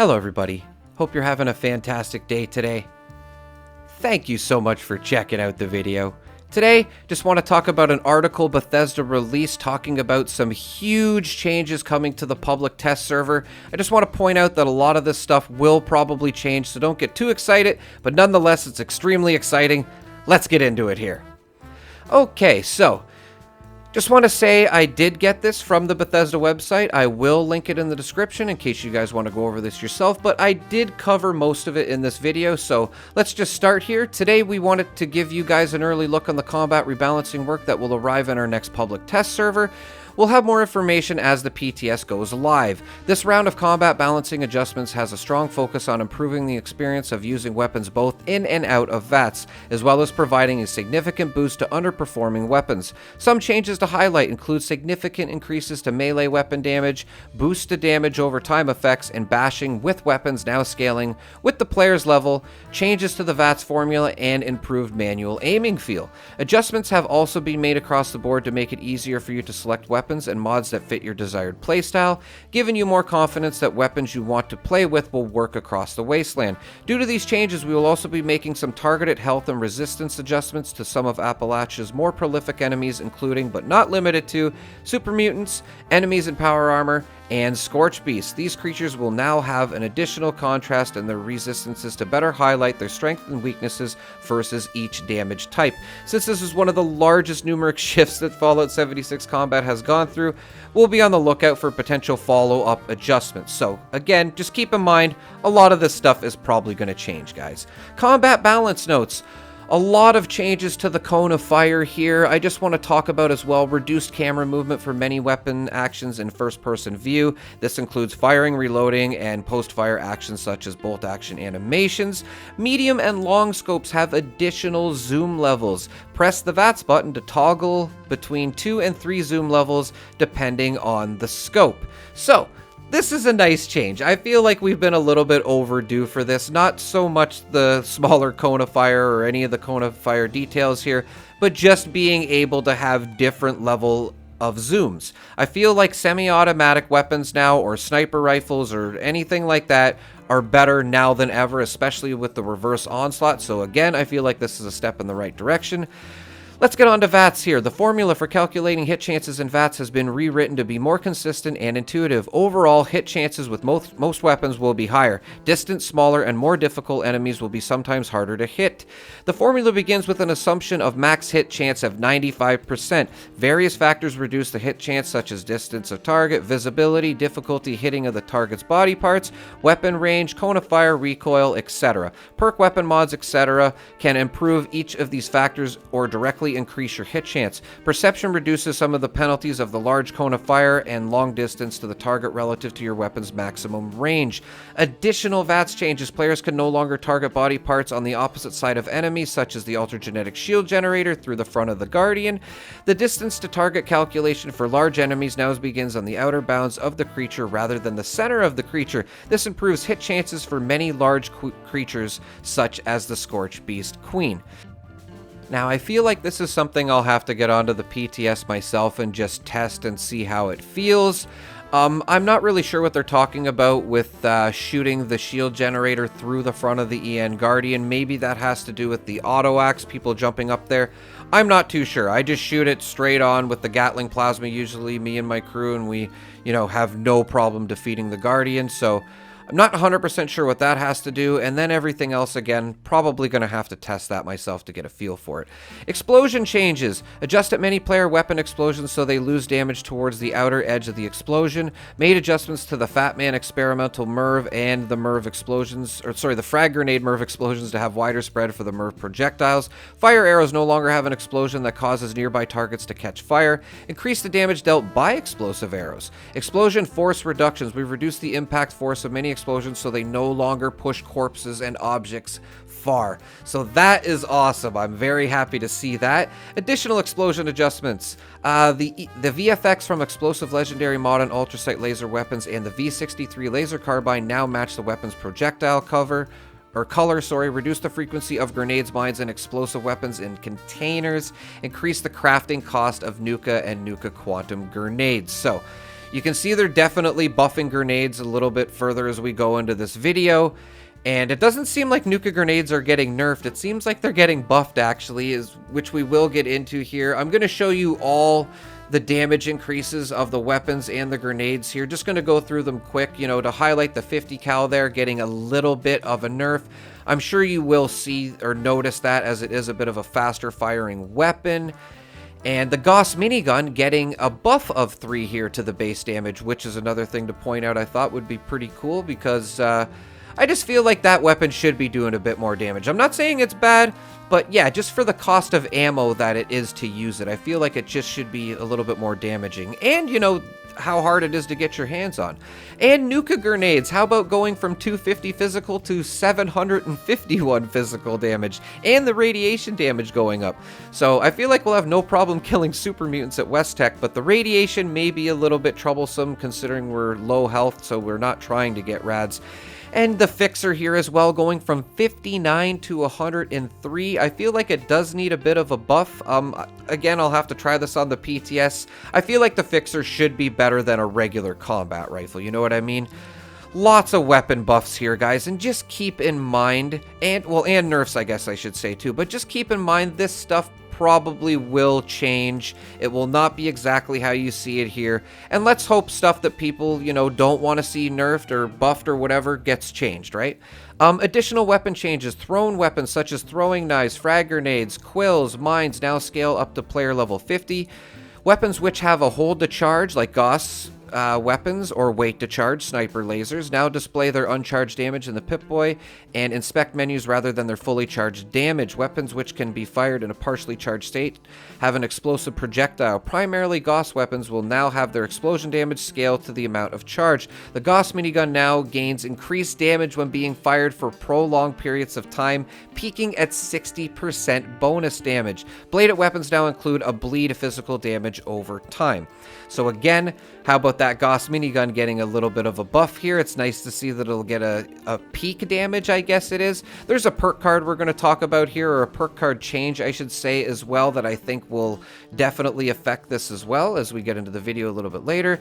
Hello everybody, hope you're having a fantastic day today. Thank you so much for checking out the video. Today, just want to talk about an article Bethesda released talking about some huge changes coming to the public test server. I just want to point out that a lot of this stuff will probably change, so don't get too excited, but nonetheless it's extremely exciting. Let's get into it here. Okay, so just want to say I did get this from the Bethesda website. I will link it in the description in case you guys want to go over this yourself, but I did cover most of it in this video, so let's just start here. Today we wanted to give you guys an early look on the combat rebalancing work that will arrive in our next public test server. We'll have more information as the PTS goes live. This round of combat balancing adjustments has a strong focus on improving the experience of using weapons both in and out of VATS, as well as providing a significant boost to underperforming weapons. Some changes to highlight include significant increases to melee weapon damage, boost to damage over time effects, and bashing with weapons now scaling with the player's level, changes to the VATS formula, and improved manual aiming feel. Adjustments have also been made across the board to make it easier for you to select weapons and mods that fit your desired playstyle, giving you more confidence that weapons you want to play with will work across the wasteland. Due to these changes, we will also be making some targeted health and resistance adjustments to some of Appalachia's more prolific enemies, including, but not limited to, super mutants, enemies in power armor, and Scorch Beasts. These creatures will now have an additional contrast in their resistances to better highlight their strengths and weaknesses versus each damage type. Since this is one of the largest numeric shifts that Fallout 76 combat has gone through, we'll be on the lookout for potential follow-up adjustments. So again, just keep in mind, a lot of this stuff is probably going to change, guys. Combat balance notes. A lot of changes to the cone of fire here. I just want to talk about as well reduced camera movement for many weapon actions in first-person view. This includes firing, reloading, and post-fire actions such as bolt action animations. Medium and long scopes have additional zoom levels. Press the VATS button to toggle between 2 and 3 zoom levels depending on the scope. So, this is a nice change. I feel like we've been a little bit overdue for this. Not so much the smaller cone of fire or any of the cone of fire details here, but just being able to have different level of zooms. I feel like semi-automatic weapons now, or sniper rifles, or anything like that, are better now than ever, especially with the reverse onslaught. So again, I feel like this is a step in the right direction. Let's get on to VATS here. The formula for calculating hit chances in VATS has been rewritten to be more consistent and intuitive. Overall, hit chances with most weapons will be higher. Distant, smaller, and more difficult enemies will be sometimes harder to hit. The formula begins with an assumption of max hit chance of 95%. Various factors reduce the hit chance, such as distance of target, visibility, difficulty hitting of the target's body parts, weapon range, cone of fire, recoil, etc. Perk weapon mods, etc. can improve each of these factors or directly increase your hit chance. Perception reduces some of the penalties of the large cone of fire and long distance to the target relative to your weapon's maximum range. Additional VATS changes. Players can no longer target body parts on the opposite side of enemies, such as the ultragenetic shield generator through the front of the Guardian. The distance to target calculation for large enemies now begins on the outer bounds of the creature rather than the center of the creature. This improves hit chances for many large creatures, such as the Scorch Beast Queen. Now, I feel like this is something I'll have to get onto the PTS myself and just test and see how it feels. I'm not really sure what they're talking about with shooting the shield generator through the front of the EN Guardian. Maybe that has to do with the auto axe, people jumping up there. I'm not too sure. I just shoot it straight on with the Gatling plasma, usually me and my crew, and we, have no problem defeating the Guardian, so I'm not 100% sure what that has to do, and then everything else, again, probably going to have to test that myself to get a feel for it. Explosion changes. Adjust at many player weapon explosions so they lose damage towards the outer edge of the explosion. Made adjustments to the Fat Man experimental MIRV and the MIRV explosions, the frag grenade MIRV explosions to have wider spread for the MIRV projectiles. Fire arrows no longer have an explosion that causes nearby targets to catch fire. Increase the damage dealt by explosive arrows. Explosion force reductions. We've reduced the impact force of many explosions so they no longer push corpses and objects far. So that is awesome. I'm very happy to see that. Additional explosion adjustments. The VFX from explosive legendary mod and ultrasight laser weapons and the V63 laser carbine now match the weapon's projectile color. Reduce the frequency of grenades, mines, and explosive weapons in containers. Increase the crafting cost of Nuka and Nuka Quantum grenades. So You can see they're definitely buffing grenades a little bit further as we go into this video. And it doesn't seem like Nuka grenades are getting nerfed. It seems like they're getting buffed, actually, which we will get into here. I'm going to show you all the damage increases of the weapons and the grenades here. Just going to go through them quick, you know, to highlight the 50 cal there, getting a little bit of a nerf. I'm sure you will see or notice that, as it is a bit of a faster firing weapon. And the Gauss minigun getting a buff of 3 here to the base damage, which is another thing to point out I thought would be pretty cool, because I just feel like that weapon should be doing a bit more damage. I'm not saying it's bad, but yeah, just for the cost of ammo that it is to use it, I feel like it just should be a little bit more damaging. And, you know, how hard it is to get your hands on. And Nuka grenades, how about going from 250 physical to 751 physical damage, and the radiation damage going up. So I feel like we'll have no problem killing super mutants at West Tech, but the radiation may be a little bit troublesome considering we're low health, so we're not trying to get rads. And the fixer here as well, going from 59 to 103. I feel like it does need a bit of a buff. Again, I'll have to try this on the PTS. I feel like the fixer should be better than a regular combat rifle, you know what I mean? Lots of weapon buffs here, guys, and just keep in mind, and nerfs, I guess I should say too, but just keep in mind this stuff probably will change. It will not be exactly how you see it here. And let's hope stuff that people, you know, don't want to see nerfed or buffed or whatever gets changed, right? Additional weapon changes. Thrown weapons such as throwing knives, frag grenades, quills, mines now scale up to player level 50. Weapons which have a hold to charge, like Gauss weapons, or wait to charge, sniper lasers, now display their uncharged damage in the Pip-Boy and inspect menus rather than their fully charged damage. Weapons which can be fired in a partially charged state have an explosive projectile. Primarily Gauss weapons will now have their explosion damage scaled to the amount of charge. The Gauss minigun now gains increased damage when being fired for prolonged periods of time, peaking at 60% bonus damage. Bladed weapons now include a bleed physical damage over time. So again, how about that Gauss minigun getting a little bit of a buff here? It's nice to see that it'll get a peak damage, I guess it is. There's a perk card we're going to talk about here, or a perk card change, I should say, as well, that I think will definitely affect this as well as we get into the video a little bit later.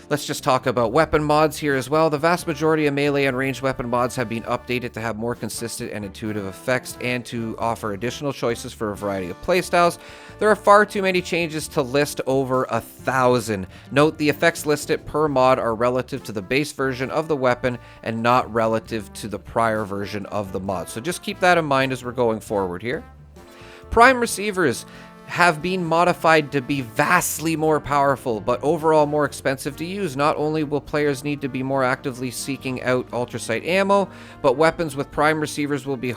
Let's just talk about weapon mods here as well. The vast majority of melee and ranged weapon mods have been updated to have more consistent and intuitive effects and to offer additional choices for a variety of playstyles. There are far too many changes to list over 1,000. Note the effects listed per mod are relative to the base version of the weapon and not relative to the prior version of the mod. So just keep that in mind as we're going forward here. Prime receivers have been modified to be vastly more powerful, but overall more expensive to use. Not only will players need to be more actively seeking out ultrasight ammo, but weapons with prime receivers will be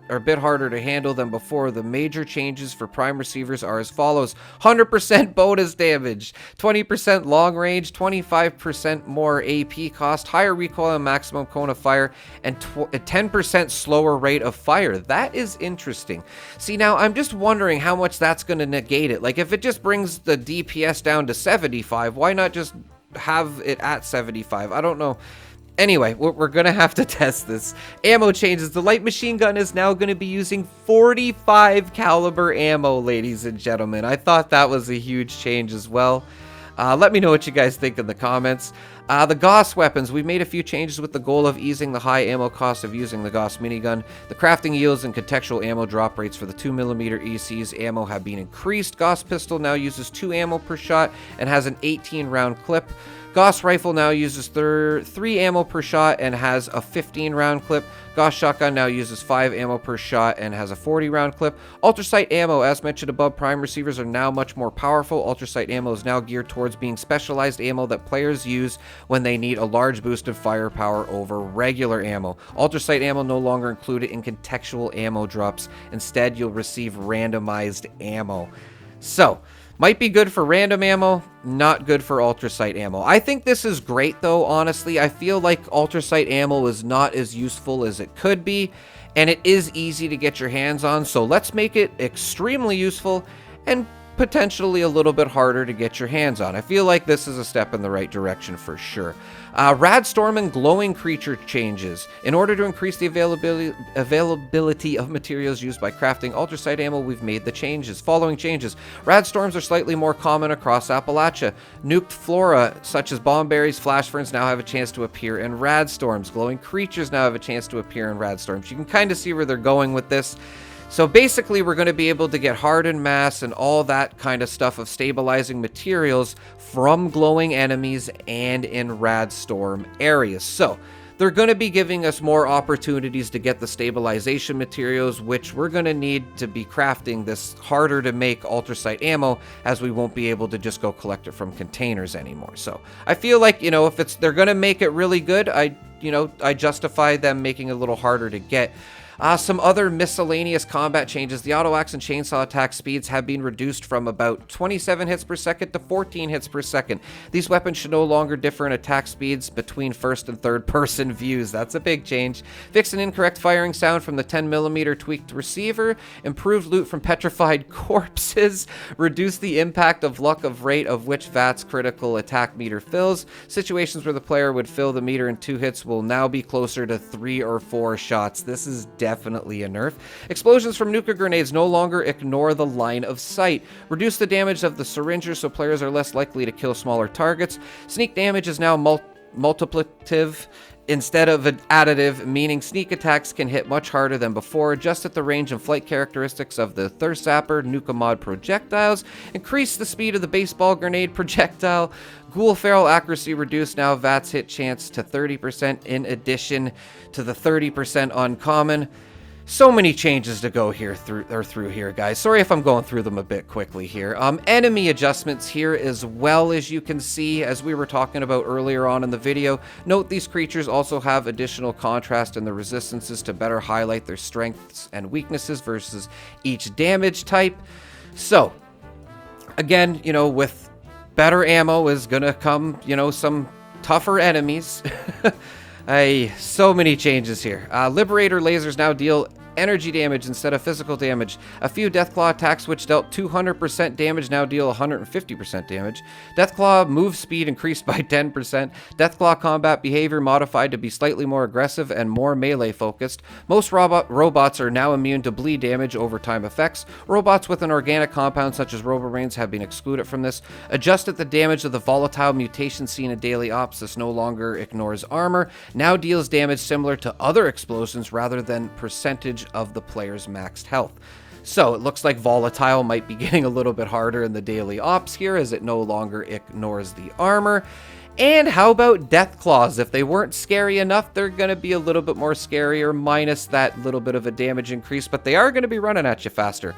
a bit harder to handle than before. The major changes for prime receivers are as follows: 100% bonus damage, 20% long range, 25% more AP cost, higher recoil and maximum cone of fire, and 10% slower rate of fire. That is interesting. See, now I'm just wondering how much that's going to negate it. Like, if it just brings the DPS down to 75, why not just have it at 75? I don't know. Anyway, we're going to have to test this. Ammo changes. The light machine gun is now going to be using 45 caliber ammo, ladies and gentlemen. I thought that was a huge change as well. Let me know what you guys think in the comments. The Gauss weapons, we've made a few changes with the goal of easing the high ammo cost of using the Gauss minigun. The crafting yields and contextual ammo drop rates for the 2mm EC's ammo have been increased. Gauss pistol now uses 2 ammo per shot and has an 18 round clip. Gauss rifle now uses 3 ammo per shot and has a 15 round clip. Gauss shotgun now uses 5 ammo per shot and has a 40 round clip. Ultrasight ammo, as mentioned above, prime receivers are now much more powerful. Ultrasight ammo is now geared towards being specialized ammo that players use when they need a large boost of firepower over regular ammo. Ultrasight ammo no longer included in contextual ammo drops. Instead, you'll receive randomized ammo. So, might be good for random ammo, not good for ultrasight ammo. I think this is great though, honestly. I feel like ultrasight ammo is not as useful as it could be, and it is easy to get your hands on, so let's make it extremely useful and potentially a little bit harder to get your hands on. I feel like this is a step in the right direction for sure. Rad Storm and Glowing Creature changes. In order to increase the availability of materials used by crafting ultrasight ammo, we've made the following changes. Rad Storms are slightly more common across Appalachia. Nuked flora, such as bomb berries, flash ferns, now have a chance to appear in Rad Storms. Glowing creatures now have a chance to appear in Rad Storms. You can kind of see where they're going with this. So basically, we're going to be able to get hardened mass and all that kind of stuff of stabilizing materials from glowing enemies and in Rad Storm areas. So they're going to be giving us more opportunities to get the stabilization materials, which we're going to need to be crafting this harder to make ultrasight ammo, as we won't be able to just go collect it from containers anymore. So I feel like, if they're going to make it really good, I justify them making it a little harder to get. Some other miscellaneous combat changes. The auto axe and chainsaw attack speeds have been reduced from about 27 hits per second to 14 hits per second. These weapons should no longer differ in attack speeds between first and third person views. That's a big change. Fix an incorrect firing sound from the 10mm tweaked receiver. Improved loot from petrified corpses. Reduce the impact of luck of rate of which VAT's critical attack meter fills. Situations where the player would fill the meter in 2 hits will now be closer to 3 or 4 shots. This is definitely a nerf. Explosions from nuka grenades no longer ignore the line of sight. Reduce the damage of the syringer so players are less likely to kill smaller targets. Sneak damage is now multiplicative instead of additive, meaning sneak attacks can hit much harder than before. Adjust at the range and flight characteristics of the Thirst Zapper Nuka mod projectiles. Increase the speed of the baseball grenade projectile. Ghoul Feral accuracy reduced, now VAT's hit chance to 30% in addition to the 30% uncommon. So many changes to go through here, guys. Sorry if I'm going through them a bit quickly here. Enemy adjustments here as well, as you can see, as we were talking about earlier on in the video. Note these creatures also have additional contrast in the resistances to better highlight their strengths and weaknesses versus each damage type. So, again, with better ammo is gonna come, some tougher enemies. So many changes here. Liberator lasers now deal energy damage instead of physical damage. A few Deathclaw attacks which dealt 200% damage now deal 150% damage. Deathclaw move speed increased by 10%. Deathclaw combat behavior modified to be slightly more aggressive and more melee focused. Most robots are now immune to bleed damage over time effects. Robots with an organic compound such as Roborains have been excluded from this. Adjusted the damage of the volatile mutation seen in daily ops. This no longer ignores armor. Now deals damage similar to other explosions rather than percentage of the player's maxed health. So it looks like volatile might be getting a little bit harder in the daily ops here, as it no longer ignores the armor. And how about Death Claws? If they weren't scary enough, they're going to be a little bit more scarier, minus that little bit of a damage increase, but they are going to be running at you faster.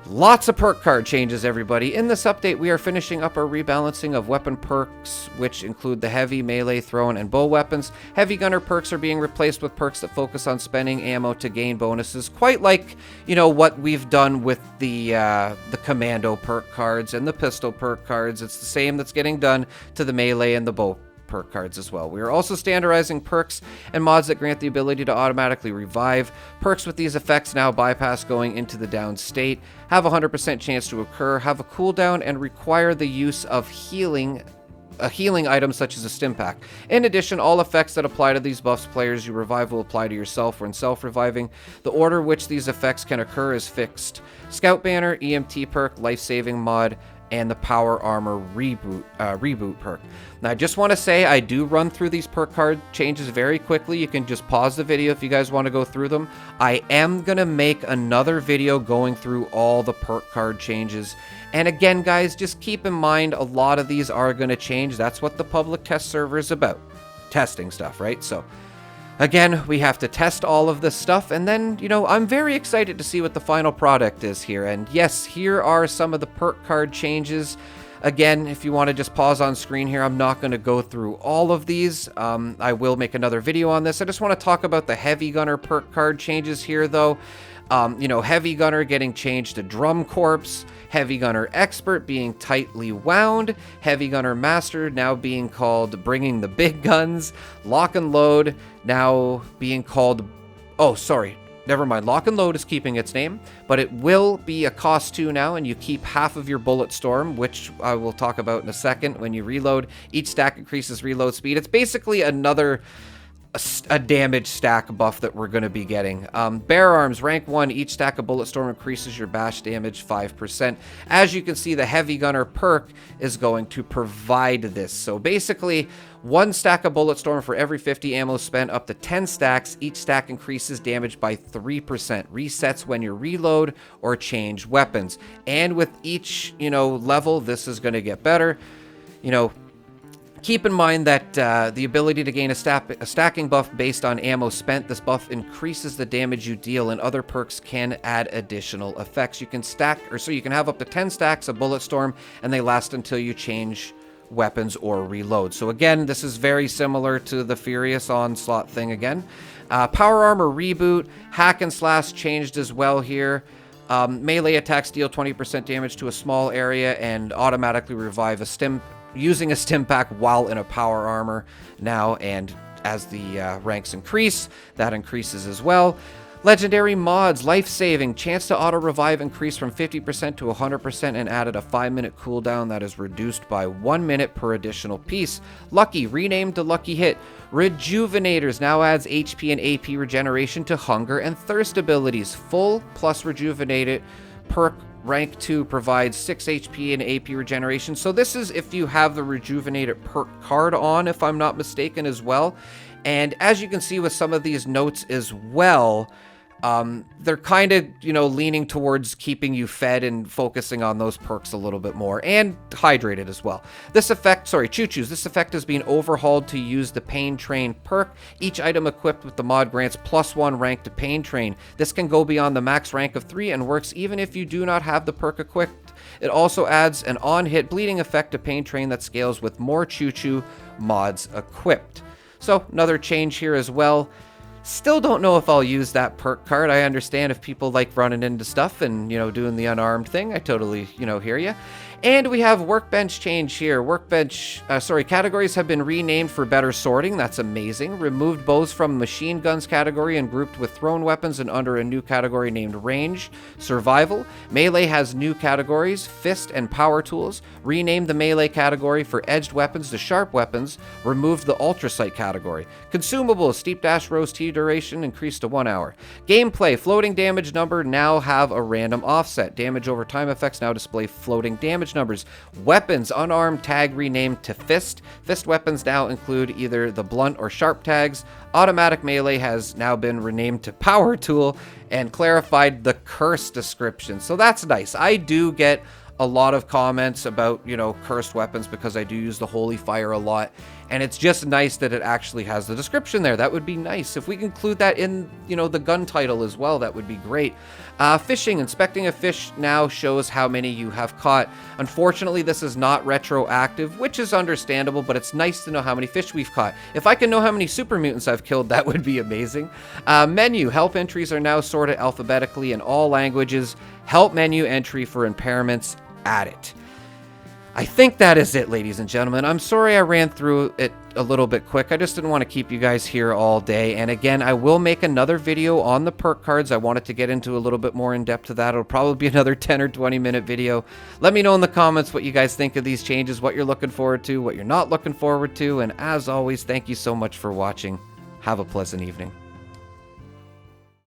Lots of perk card changes, everybody. In this update, we are finishing up our rebalancing of weapon perks, which include the heavy, melee, thrown, and bow weapons. Heavy gunner perks are being replaced with perks that focus on spending ammo to gain bonuses, quite like, what we've done with the commando perk cards and the pistol perk cards. It's the same that's getting done to the melee and the bow perk cards as well. We are also standardizing perks and mods that grant the ability to automatically revive. Perks with these effects now bypass going into the down state, have a 100% chance to occur, have a cooldown, and require the use of a healing item such as a stim pack. In addition, all effects that apply to these buffs players you revive will apply to yourself when self-reviving. The order which these effects can occur is fixed. Scout Banner, EMT perk, life-saving mod, and the Power Armor reboot perk. Now, I just want to say I do run through these perk card changes very quickly. You can just pause the video if you guys want to go through them. I am going to make another video going through all the perk card changes. And again, guys, just keep in mind a lot of these are going to change. That's what the public test server is about. Testing stuff, right? So, again, we have to test all of this stuff, and then, I'm very excited to see what the final product is here. And yes, here are some of the perk card changes. Again, if you want to just pause on screen here, I'm not going to go through all of these. I will make another video on this. I just want to talk about the Heavy Gunner perk card changes here, though. Heavy Gunner getting changed to Drum Corpse, Heavy Gunner Expert being Tightly Wound, Heavy Gunner Master now being called Bringing the Big Guns, Lock and Load now being called, never mind, Lock and Load is keeping its name, but it will be a cost 2 now, and you keep half of your Bullet Storm, which I will talk about in a second. When you reload, each stack increases reload speed. It's basically another a damage stack buff that we're going to be getting. Bear Arms, rank 1, each stack of Bullet Storm increases your bash damage 5%. As you can see, the Heavy Gunner perk is going to provide this. So basically, 1 stack of Bullet Storm for every 50 ammo spent, up to 10 stacks. Each stack increases damage by 3%. Resets when you reload or change weapons. And with each, level, this is going to get better. Keep in mind that the ability to gain a stacking buff based on ammo spent. This buff increases the damage you deal, and other perks can add additional effects. You can you can have up to 10 stacks of Bullet Storm, and they last until you change weapons or reload. So again, this is very similar to the Furious Onslaught thing again. Power Armor Reboot, Hack and Slash changed as well here. Melee attacks deal 20% damage to a small area and automatically revive using a stim pack while in a power armor now, and as the ranks increase, that increases as well. Legendary mods, life saving, chance to auto revive increased from 50% to 100% and added a 5-minute cooldown that is reduced by 1 minute per additional piece. Lucky, renamed to Lucky Hit. Rejuvenators now adds HP and AP regeneration to hunger and thirst abilities. Full plus rejuvenated perk rank 2 provides 6 HP and AP regeneration. So this is if you have the rejuvenated perk card on, if I'm not mistaken, as well. And as you can see with some of these notes as well, they're kind of, leaning towards keeping you fed and focusing on those perks a little bit more, and hydrated as well. This effect, Choo-Choos, this effect is being overhauled to use the Pain Train perk. Each item equipped with the mod grants +1 rank to Pain Train. This can go beyond the max rank of 3 and works even if you do not have the perk equipped. It also adds an on-hit bleeding effect to Pain Train that scales with more Choo-Choo mods equipped. So another change here as well. Still don't know if I'll use that perk card. I understand if people like running into stuff and, doing the unarmed thing. I totally, hear you. And we have workbench change here. Categories have been renamed for better sorting. That's amazing. Removed bows from machine guns category and grouped with thrown weapons and under a new category named range. Survival. Melee has new categories, fist and power tools. Renamed the melee category for edged weapons to sharp weapons. Removed the ultra sight category. Consumables, steep dash roast T duration increased to 1 hour. Gameplay, floating damage number now have a random offset. Damage over time effects now display floating damage numbers. Weapons, unarmed tag renamed to fist. Fist weapons now include either the blunt or sharp tags. Automatic melee has now been renamed to power tool, and clarified the curse description. So that's nice. I do get a lot of comments about, cursed weapons because I do use the Holy Fire a lot. And it's just nice that it actually has the description there. That would be nice. If we can include that in, the gun title as well, that would be great. Fishing. Inspecting a fish now shows how many you have caught. Unfortunately, this is not retroactive, which is understandable, but it's nice to know how many fish we've caught. If I can know how many super mutants I've killed, that would be amazing. Menu. Help entries are now sorted alphabetically in all languages. Help menu entry for impairments added. I think that is it, ladies and gentlemen. I'm sorry I ran through it a little bit quick. I just didn't want to keep you guys here all day. And again, I will make another video on the perk cards. I wanted to get into a little bit more in depth to that. It'll probably be another 10 or 20 minute video. Let me know in the comments what you guys think of these changes, what you're looking forward to, what you're not looking forward to. And as always, thank you so much for watching. Have a pleasant evening.